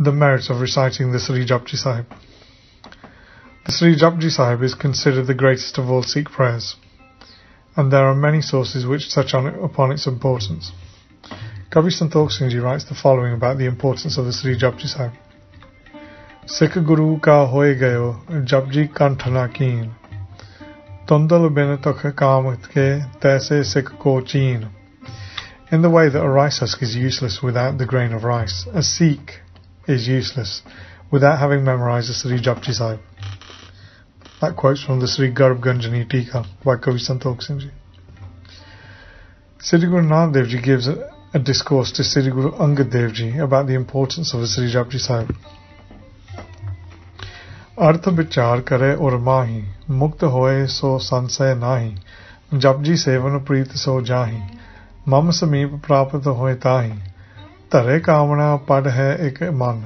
The merits of reciting the Sri Japji Sahib. The Sri Japji Sahib is considered the greatest of all Sikh prayers, and there are many sources which touch upon its importance. Kavi Santokh Singh Ji writes the following about the importance of the Sri Japji Sahib. Sikh Guru ka hoye gayo, Japji kanthana keen. Tundal bin tukh kamat ke, taise Sikh ko cheen. In the way that a rice husk is useless without the grain of rice, a Sikh is useless without having memorized the Sri Japji Sahib. That quote's from the Sri Garb Ganjani Tika by Kavi Santokh Singh Ji. Sri Guru Nanak Dev Ji gives a discourse to Sri Guru Angad Dev Ji about the importance of the Sri Japji Sahib. Arth vichar kare aur mahi, mukt hoye so sansay nahi, Japji sevan preet so jahi, mam sameep prapat hoye tahi, Tare kamana pad hai ek man,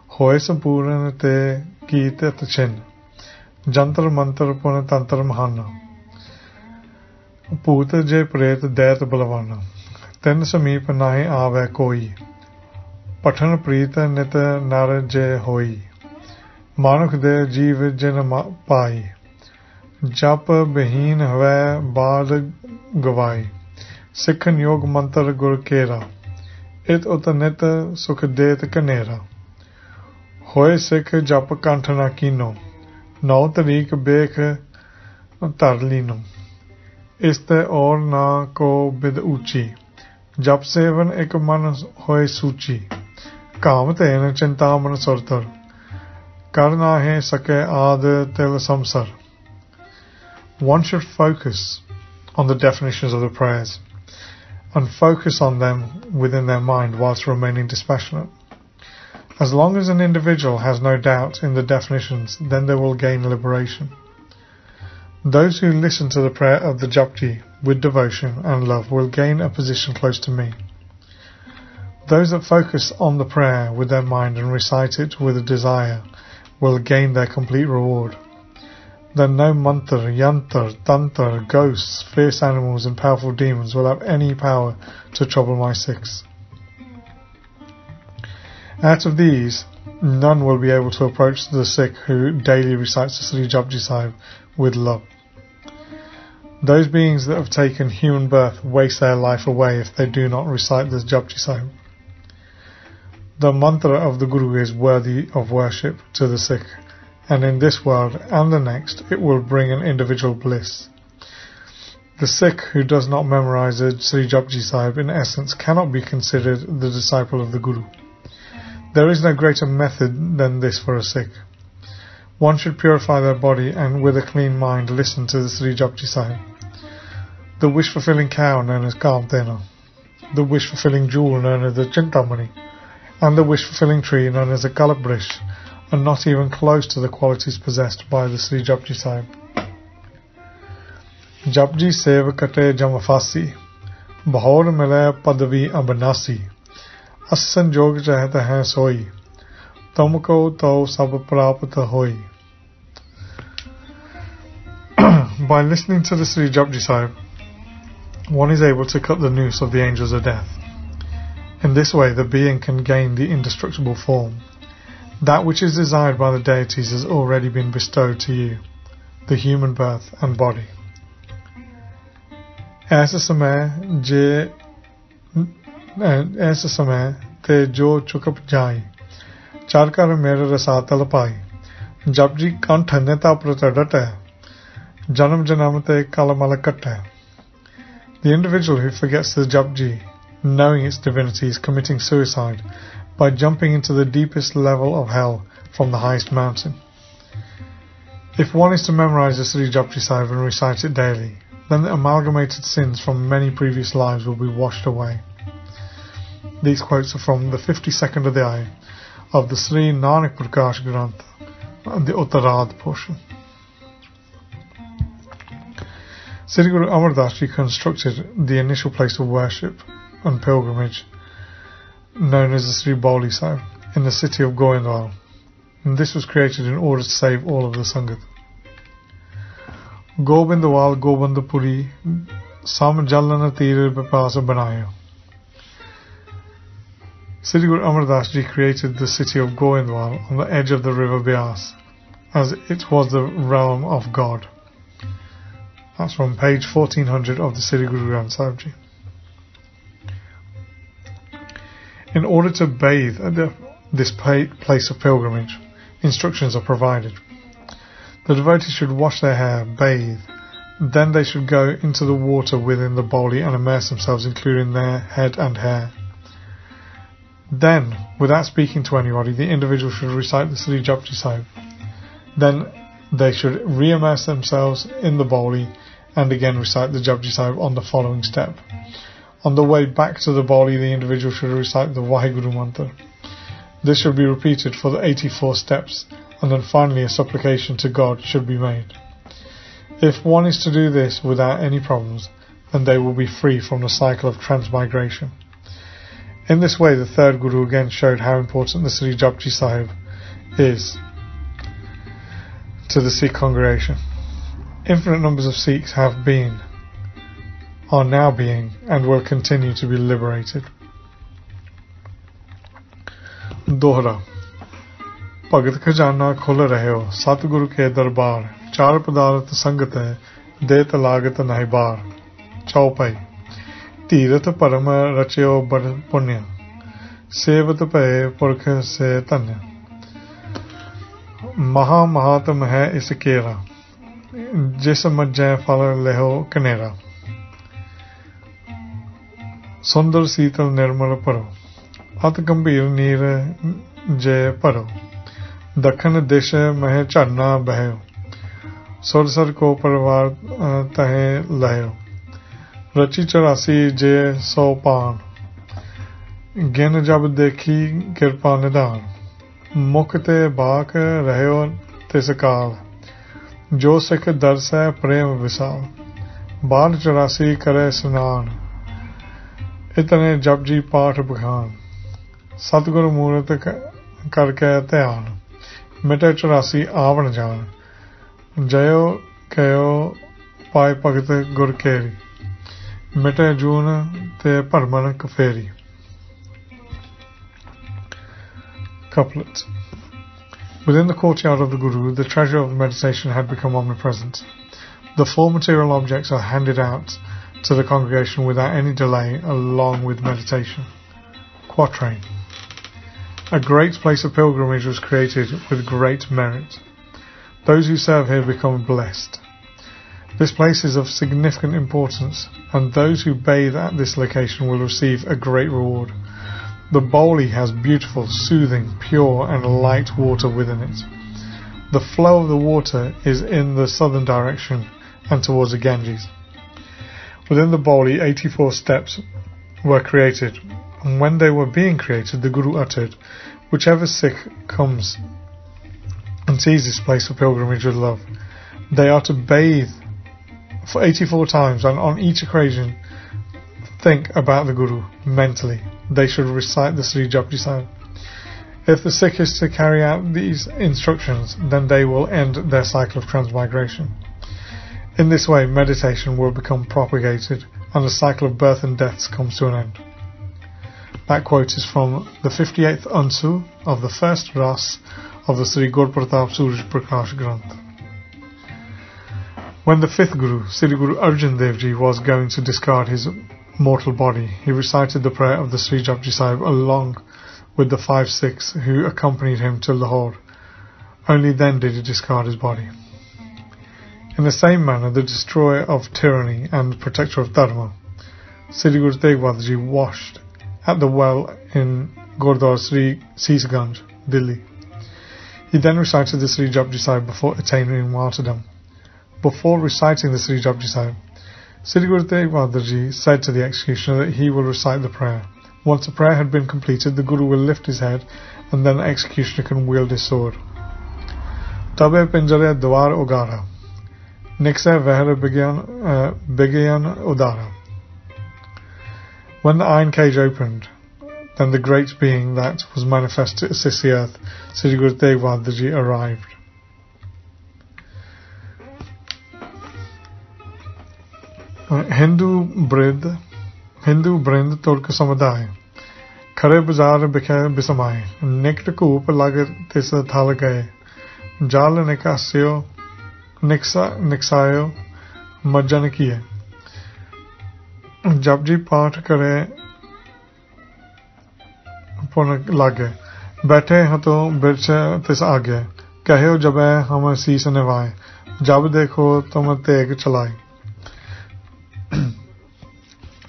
hoye sampurn te keet tachin, Jantar mantar pun tantar mahana, Poot je pret dait balavana, Ten sameep nahi aave koi, Pathan preet nit nar je hoi, Manuk de jeev jin pai, Jap beheen hwai baad gavai, Sikhan yog mantar gur kera, It utanit sukh det kanera, Hoye sikh jap kanthana kino, Nau tarik bekh tarlino, Iste aur na ko bid uchi, Jap sevan ek man hoye suchi, Kam ten chintaman surtar, Karna hai sake aad til samsar. One should focus on the definitions of the prayers and focus on them within their mind whilst remaining dispassionate. As long as an individual has no doubt in the definitions, then they will gain liberation. Those who listen to the prayer of the Japji with devotion and love will gain a position close to me. Those that focus on the prayer with their mind and recite it with a desire will gain their complete reward. Then no mantra, yantar, tantar, ghosts, fierce animals and powerful demons will have any power to trouble my Sikhs. Out of these, none will be able to approach the Sikh who daily recites the Sri Japji Sahib with love. Those beings that have taken human birth waste their life away if they do not recite the Japji Sahib. The mantra of the Guru is worthy of worship to the Sikh, and in this world and the next it will bring an individual bliss. The Sikh who does not memorize the Sri Japji Sahib in essence cannot be considered the disciple of the Guru. There is no greater method than this for a Sikh. One should purify their body and with a clean mind listen to the Sri Japji Sahib. The wish-fulfilling cow known as Kamtena, the wish-fulfilling jewel known as the Chintamani, and the wish-fulfilling tree known as the Kalapvrish are not even close to the qualities possessed by the Sri Japji Sahib. Japji sev kate jamafasi, bahor mile padavi abanasi, as sanjog chahat hai soi, tumko to sab prapt hoi. By listening to the Sri Japji Sahib, one is able to cut the noose of the angels of death. In this way the being can gain the indestructible form. That which is desired by the deities has already been bestowed to you, the human birth and body. Aisa samay te jo chukap jai, charkar mere rasa talapai, Japji kanthanyata pratadata, janam janamate kalamalakata. The individual who forgets the Japji, knowing its divinity, is committing suicide by jumping into the deepest level of hell from the highest mountain. If one is to memorize the Sri Japji Sahib and recite it daily, then the amalgamated sins from many previous lives will be washed away. These quotes are from the 52nd Adhyay of the Sri Nanak Prakash Granth, the Uttarad portion. Sri Guru Amar Das Ji constructed the initial place of worship and pilgrimage known as the Sri Bauli Sahib in the city of Goindwal, and this was created in order to save all of the Sangat. Gobindwal Gobindapuri Sam Jalana Tir Bipasa Banaya. Sri Guru Amar Das Ji created the city of Goindwal on the edge of the river Beas, as it was the realm of God. That's from page 1400 of the Sri Guru Granth Sahib Ji. In order to bathe at this place of pilgrimage, instructions are provided. The devotees should wash their hair, bathe, then they should go into the water within the boli and immerse themselves, including their head and hair. Then, without speaking to anybody, the individual should recite the Sri Japji Sahib. Then they should re-immerse themselves in the boli and again recite the Japji Sahib on the following step. On the way back to the boli, the individual should recite the Vaheguru mantra. This should be repeated for the 84 steps, and then finally a supplication to God should be made. If one is to do this without any problems, then they will be free from the cycle of transmigration. In this way, the third Guru again showed how important the Sri Japji Sahib is to the Sikh congregation. Infinite numbers of Sikhs have been, are now being, and will continue to be liberated. Dohra Bhagat Khajana khul rahe ho, Satguru ke darbar, Char padarat sangat hai, Det lagat nahi bar. Chaupai Tirat param rachyo bar punya, Sevat paye purkh se tanya. Maha mahatam hai is kera, Jis majjay fal leho kanera. Sundar Sital Nirmal Paro, At Gambir Neer Jay Paro, Dakhan Desha Meh Charna Baho, Sursar Ko Parvar Tahe Laho, Rachi Charasi Jay So Pan, Gen Jab Dekhi Kirpa Nidan, Mukte Bak Raheo Tisakal, Jo Sikh Darsa Prem Visal, Bal Charasi Kare Snan, इतने जपजी पाठ बखान सतगुरु मूरत करके ध्यान मिटे 84 आवण जान जयो कयो पाए भगत गुर केरी मिटे जून ते भरमन कफेरी. Couplet. Within the courtyard of the Guru, the treasure of meditation had become omnipresent. The four material objects are handed out to the congregation without any delay, along with meditation. Quatrain. A great place of pilgrimage was created with great merit. Those who serve here become blessed. This place is of significant importance, and those who bathe at this location will receive a great reward. The Boli has beautiful, soothing, pure and light water within it. The flow of the water is in the southern direction and towards the Ganges. Within the Boli, 84 steps were created, and when they were being created, the Guru uttered, "Whichever Sikh comes and sees this place of pilgrimage with love, they are to bathe for 84 times, and on each occasion think about the Guru mentally. They should recite the Sri Japji Sahib. If the Sikh is to carry out these instructions, then they will end their cycle of transmigration. In this way, meditation will become propagated, and the cycle of birth and deaths comes to an end." That quote is from the 58th Ansu of the first Ras of the Sri Gurpratap Suraj Prakash Granth. When the fifth Guru, Sri Guru Arjan Dev Ji, was going to discard his mortal body, he recited the prayer of the Sri Japji Sahib along with the 5 Sikhs who accompanied him to Lahore. Only then did he discard his body. In the same manner, the destroyer of tyranny and protector of Dharma, Sri Guru Tegh Bahadur Ji, washed at the well in Gurdwara Sri Sisganj, Delhi. He then recited the Sri Japji Sahib before attaining martyrdom. Before reciting the Sri Japji Sahib, Sri Guru Tegh Bahadur Ji said to the executioner that he will recite the prayer. Once the prayer had been completed, the Guru will lift his head, and then the executioner can wield his sword. Tabe pinjare dwar ugara, nikse vehre bigyan udara. When the iron cage opened, then the great being that was manifest to assist the earth, Sri Guru Tegh Bahadur Ji, arrived. Hindu Brind Turk Samuday, खरे बाजार बिखे बिसमाए निकट कूप लग तिस थल गए जाल निकास्यो निकसायो मज्जन किए जब जी पाठ करे पुन लागे बैठे हो तो बिरछ तिस आगे कहो जब हम शीस निभाए जब देखो तुम तेग चलाए.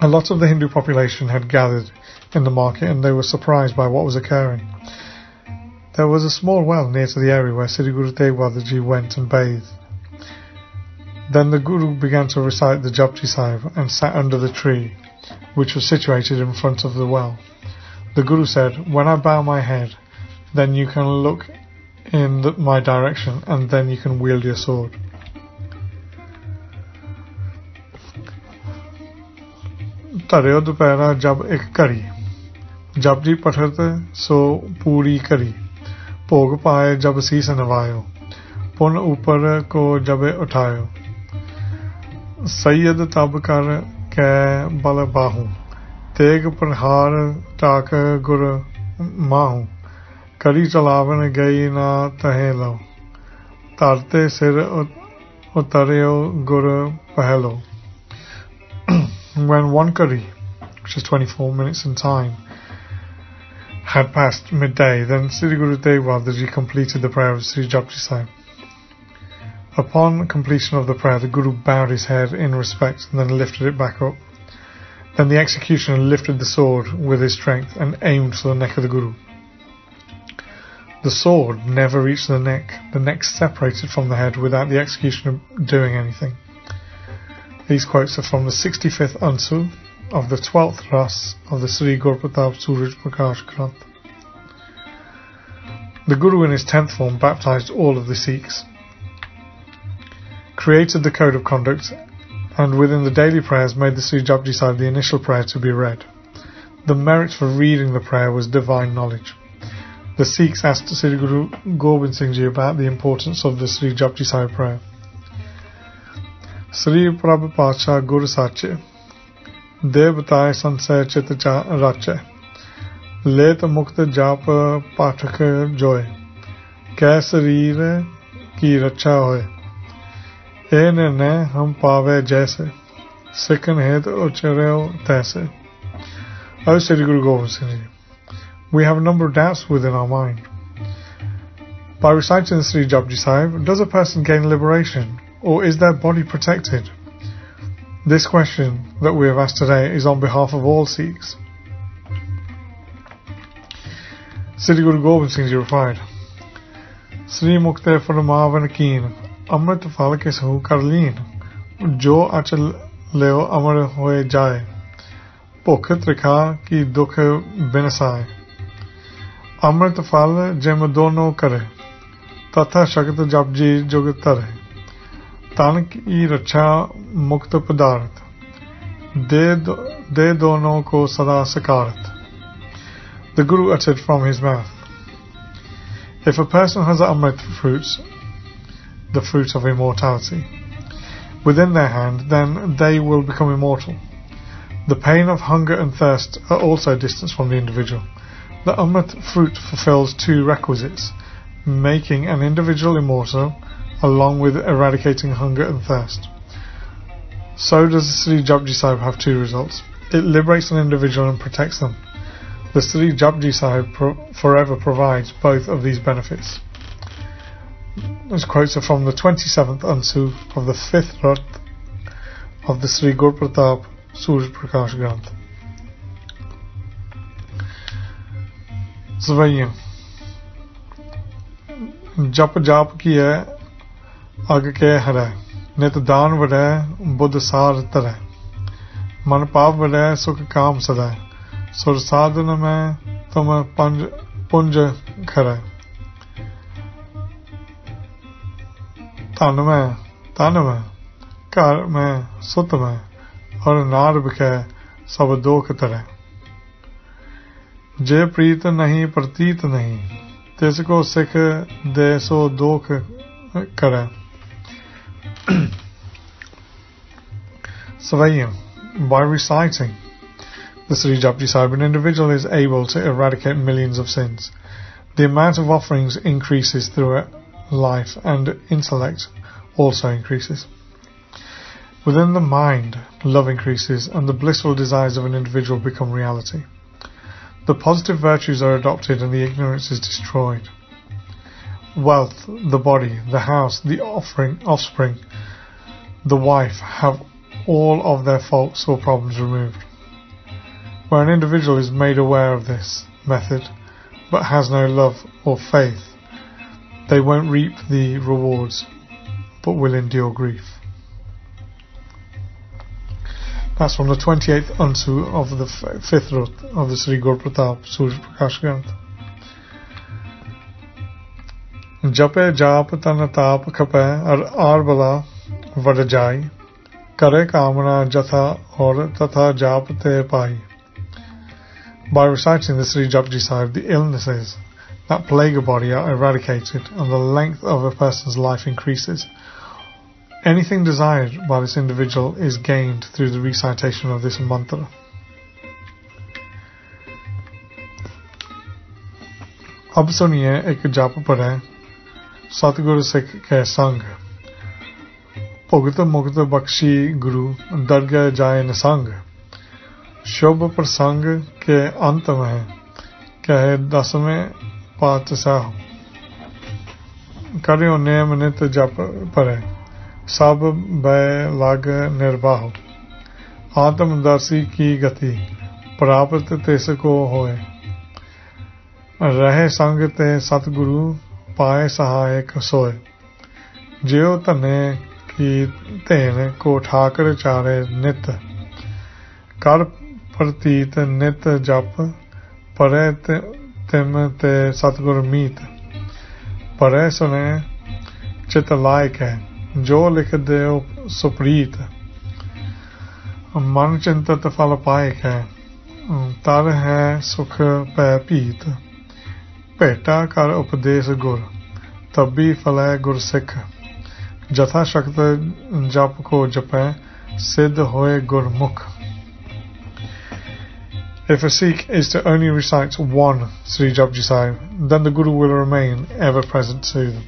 A lot of the Hindu population had gathered in the market and they were surprised by what was occurring. There was a small well near to the area where Sri Guru Tegh Bahadur Ji went and bathed. Then the Guru began to recite the Japji Sahib and sat under the tree, which was situated in front of the well. The Guru said, "When I bow my head, then you can look in my direction and then you can wield your sword." Tareo dupehra jab ek kari Japji pathat so puri kari Bhog paaye jab sees navayo Pun upar ko jabe uthayo Sayyid tab kar ke bal bahu Teg prahar tak gur mahu Kari chalavan gayi na tahe lo Tarte sir utareo gur pahelo. When one kari, which is 24 minutes in time, had passed midday, then Sri Guru Tegh Bahadur Ji completed the prayer of Sri Japji Sahib. Upon completion of the prayer, the Guru bowed his head in respect and then lifted it back up. Then the executioner lifted the sword with his strength and aimed for the neck of the Guru. The sword never reached the neck separated from the head without the executioner doing anything. These quotes are from the 65th Ansu of the 12th Ras of the Sri Gurpratap Suraj Prakash Granth. The Guru in his 10th form baptized all of the Sikhs, created the code of conduct, and within the daily prayers made the Sri Japji Sahib the initial prayer to be read. The merit for reading the prayer was divine knowledge. The Sikhs asked Sri Guru Gobind Singh Ji about the importance of the Sri Japji Sahib prayer. Sri Prabhu Pacha Guru Sache Devataye Sansay Chit Rache Let Mukta Jap Pathak Joy Kay Sarir Ki Racha Hoy Ene Ne Hum Pave Jaise Sikan Het Uchareo Taise. O Sri Guru Gobind Singh Ji, we have a number of doubts within our mind. By reciting the Sri Japji Sahib, does a person gain liberation? Or is their body protected? This question that we have asked today is on behalf of all Sikhs. Sri Guru Gobind Singh Ji replied, Sri Mukte Farmavan Keen, Amrit Fal Kisu Karleen, Jo Achal Leo Amar Hoye Jaye, Bukh Trikha Ki Dukh Binasai, Amrit Fal Jem Dono Kare, Tatha Shakt Japji Jugat Tare. तन की रक्षा मुक्त पदार्थ दे दोनों को सदा सकारत. The Guru uttered from his mouth, if a person has Amrit fruits, the fruit of immortality, within their hand, then they will become immortal. The pain of hunger and thirst are also distanced from the individual. The Amrit fruit fulfills two requisites, making an individual immortal along with eradicating hunger and thirst. So does the Sri Japji Sahib have two results. It liberates an individual and protects them. The Sri Japji Sahib forever provides both of these benefits. Those quotes are from the 27th Ansu of the 5th Rat of the Sri Gurpratap Suraj Prakash Granth. Savaiyan Jap Jap ki hai Ag ke hare Nit daan vare Buddh sar tare Man pav vare Sukh kaam sada Sur sadhana mein Tum punj khare Tan mein Kar mein Sut mein Aur nar bike Sab dokh tare Je preet nahi prateet nahi Tisko sikh de so dokh kare. Savayam, by reciting the Sri Japji Sahib, an individual is able to eradicate millions of sins. The amount of offerings increases through life, and intellect also increases. Within the mind, love increases, and the blissful desires of an individual become reality. The positive virtues are adopted, and the ignorance is destroyed. Wealth, the body, the house, the offspring, the wife have all of their faults or problems removed. Where an individual is made aware of this method, but has no love or faith, they won't reap the rewards, but will endure grief. That's from the 28th Ansu of the 5th Rut of the Sri Gur Pratap Suraj Prakash Granth. Jape jap tan tap khape ar bala vadjai kare kamana jatha aur tatha jap te pai. By reciting the Sri Japji Sahib, the illnesses that plague a body are eradicated, and the length of a person's life increases. Anything desired by this individual is gained through the recitation of this mantra. Ab suniye ek jap padhe Satguru Sikh ke sang Bhogat Mukt Bakshi Guru Darga Jai Nasang Shobh Prasang ke ant mein Kahe dasme Paatshah Karyo Name Nit Jap Pare Sab Bay Lag Nirbah Atam Darsi Ki Gati Prapat Tesako Hoye Rahe Sang Te Satguru Pae Sahayak Soye Jio Tane Ki Tene Ko Thakar Chare Nit Kar Pratit Nit Jap Pare Tim Te Satguru Meet Pare Sune Chit Laik Hai जो लिख दे सुप्रीत मन चिंतित फल पाए है तर है सुख पै पीत भेटा कर उपदेश गुर तभी फलै गुर सिख जथा शक्त जप को जपै सिद्ध होए गुरमुख. If a Sikh is to only recite one Sri Japji Sahib, then the Guru will remain ever present to them.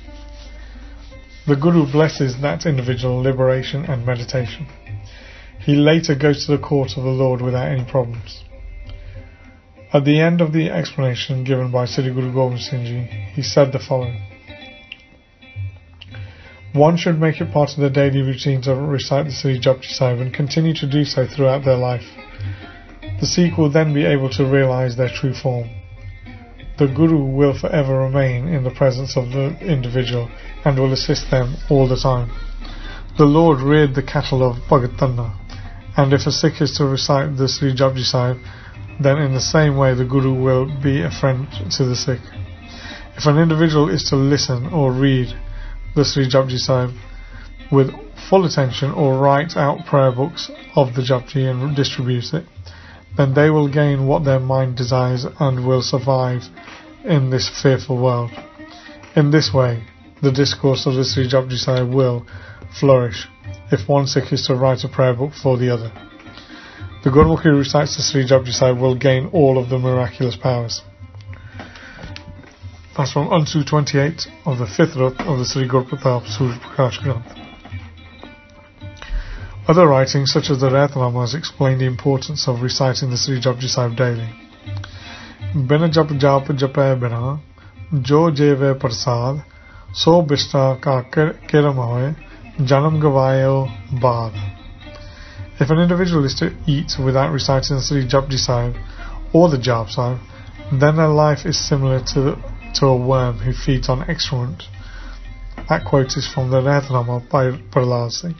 The Guru blesses that individual liberation and meditation. He later goes to the court of the Lord without any problems. At the end of the explanation given by Sri Guru Gobind Singh Ji, he said the following: One should make it part of their daily routine to recite the Sri Japji Sahib and continue to do so throughout their life. The Sikh will then be able to realize their true form. The Guru will forever remain in the presence of the individual and will assist them all the time. The Lord reared the cattle of Bhagat Tanna, and if a Sikh is to recite the Sri Japji Sahib, then in the same way the Guru will be a friend to the Sikh. If an individual is to listen or read the Sri Japji Sahib with full attention or write out prayer books of the Japji and distribute it, then they will gain what their mind desires and will survive in this fearful world. In this way, the discourse of the Sri Japji Sahib will flourish if one Sikh is to write a prayer book for the other. The Gurmukh who recites the Sri Japji Sahib will gain all of the miraculous powers. That's from Ansu 28 of the 5th Rut of the Sri Gur Pratap Suraj Prakash Granth. Other writings such as the Ratnamas explain the importance of reciting the Sri Japji Sahib daily. Bina jap jap japai bina, jo jeve prasad, so bishta ka kiram hoye, janam gavayo baad. If an individual is to eat without reciting the Sri Japji Sahib or the Jap Sahib, then their life is similar to a worm who feeds on excrement. That quote is from the Ratnama by Prahlad Singh.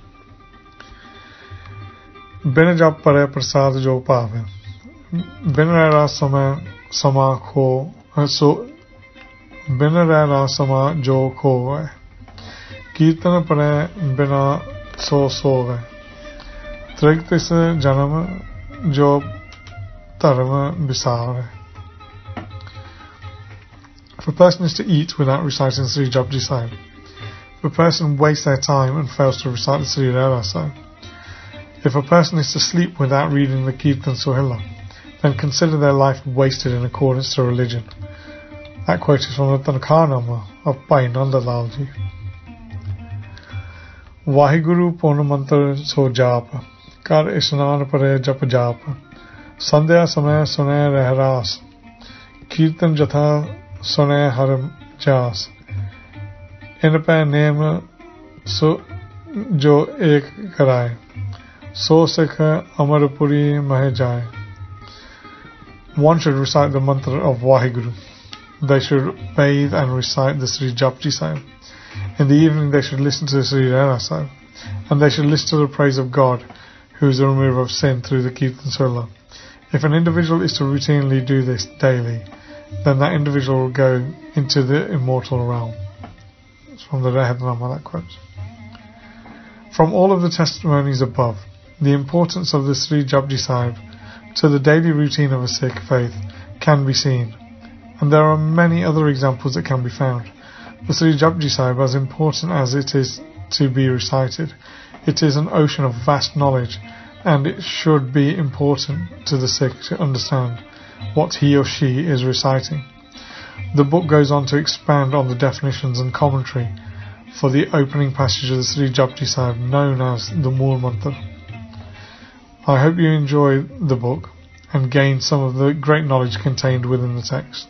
Bin jap pare prasad jo paave, bin rara sama kho, so bin rara sama jo kho, kirtan pare bina so sove, trigtis janam jo dharma bisare. If a person is to eat without reciting Sri Japji Sahib, if a person wastes their time and fails to recite the Sri Rara Sahib, if a person is to sleep without reading the Kirtan Sohila, then consider their life wasted in accordance to religion. That quote is from the Tanakhanama of Bhai Nanda Lal Ji. Vaheguru Purna Mantra So Jap, Kar Isnan Pare Jap Jap, Sandhya Samay Sunay Rehras, Kirtan Jatha Sunay Har Jas, In Pe Name So Jo Ek Karai, So Sikh Amarpuri Mahe Jai. One should recite the mantra of Vaheguru. They should bathe and recite the Sri Japji Sahib. In the evening they should listen to the Sri Rana Sahib, and they should listen to the praise of God, who is the remover of sin, through the Kirtan Sula. If an individual is to routinely do this daily, then that individual will go into the immortal realm. It's from the Rehatnama, that quote. From all of the testimonies above, the importance of the Sri Japji Sahib to the daily routine of a Sikh faith can be seen, and there are many other examples that can be found. The Sri Japji Sahib, as important as it is to be recited, it is an ocean of vast knowledge, and it should be important to the Sikh to understand what he or she is reciting. The book goes on to expand on the definitions and commentary for the opening passage of the Sri Japji Sahib, known as the Mool Mantra. I hope you enjoy the book and gain some of the great knowledge contained within the text.